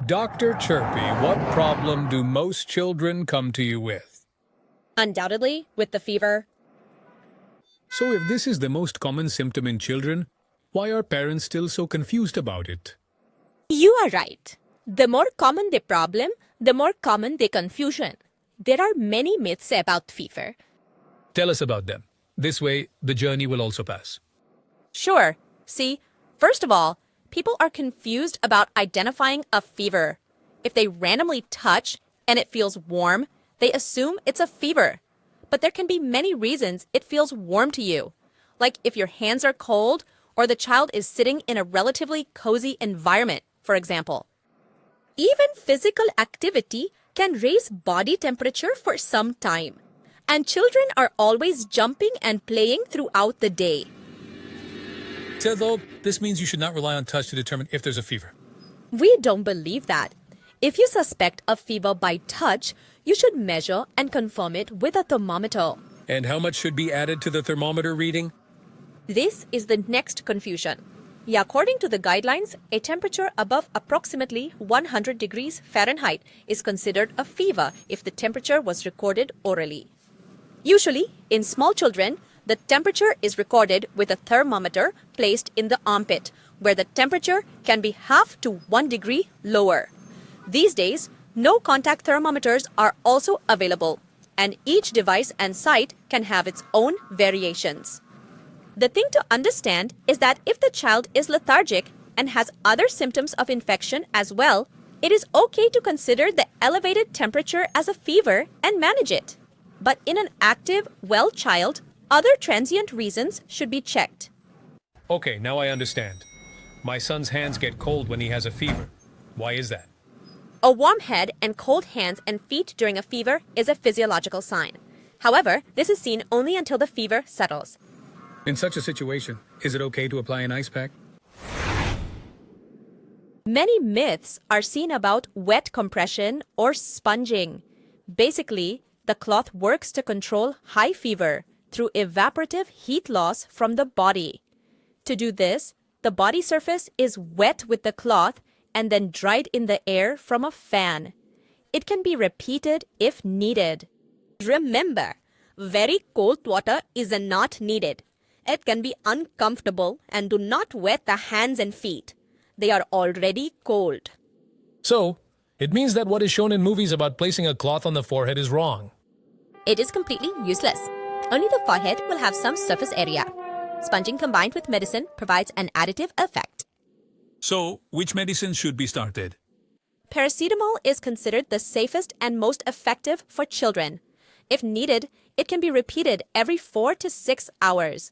Dr. Chirpy, what problem do most children come to you with? Undoubtedly, with the fever. So if this is the most common symptom in children, why are parents still so confused about it? You are right. The more common the problem, the more common the confusion. There are many myths about fever. Tell us about them. This way, the journey will also pass. Sure. See, first of all, people are confused about identifying a fever. If they randomly touch and it feels warm, they assume it's a fever. But there can be many reasons it feels warm to you, like if your hands are cold or the child is sitting in a relatively cozy environment, for example. Even physical activity can raise body temperature for some time, and children are always jumping and playing throughout the day. So though, this means you should not rely on touch to determine if there's a fever. We don't believe that. If you suspect a fever by touch, you should measure and confirm it with a thermometer. And how much should be added to the thermometer reading? This is the next confusion. According to the guidelines, a temperature above approximately 100 degrees Fahrenheit is considered a fever if the temperature was recorded orally. Usually, in small children, the temperature is recorded with a thermometer placed in the armpit, where the temperature can be half to 1 degree lower. These days, no contact thermometers are also available, and each device and site can have its own variations. The thing to understand is that if the child is lethargic and has other symptoms of infection as well, it is okay to consider the elevated temperature as a fever and manage it. But in an active, well child, other transient reasons should be checked. Okay, now I understand. My son's hands get cold when he has a fever. Why is that? A warm head and cold hands and feet during a fever is a physiological sign. However, this is seen only until the fever settles. In such a situation, is it okay to apply an ice pack? Many myths are seen about wet compression or sponging. Basically, the cloth works to control high fever through evaporative heat loss from the body. To do this, the body surface is wet with the cloth and then dried in the air from a fan. It can be repeated if needed. Remember, very cold water is not needed. It can be uncomfortable and do not wet the hands and feet. They are already cold. So, it means that what is shown in movies about placing a cloth on the forehead is wrong. It is completely useless. Only the forehead will have some surface area. Sponging combined with medicine provides an additive effect. So, which medicine should be started? Paracetamol is considered the safest and most effective for children. If needed, it can be repeated every 4 to 6 hours.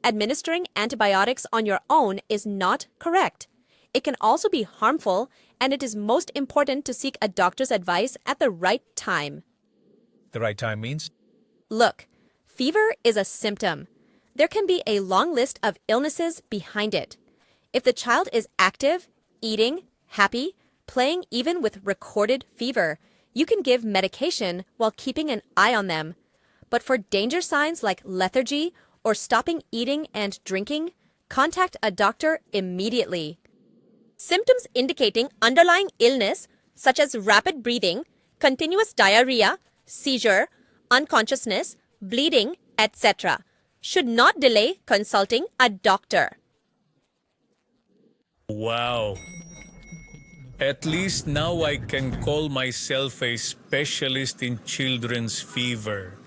Administering antibiotics on your own is not correct. It can also be harmful, and it is most important to seek a doctor's advice at the right time. The right time means? Look, fever is a symptom. There can be a long list of illnesses behind it. If the child is active, eating, happy, playing even with recorded fever, you can give medication while keeping an eye on them. But for danger signs like lethargy or stopping eating and drinking, contact a doctor immediately. Symptoms indicating underlying illness, such as rapid breathing, continuous diarrhea, seizure, unconsciousness, bleeding, etc., should not delay consulting a doctor. Wow. At least now I can call myself a specialist in children's fever.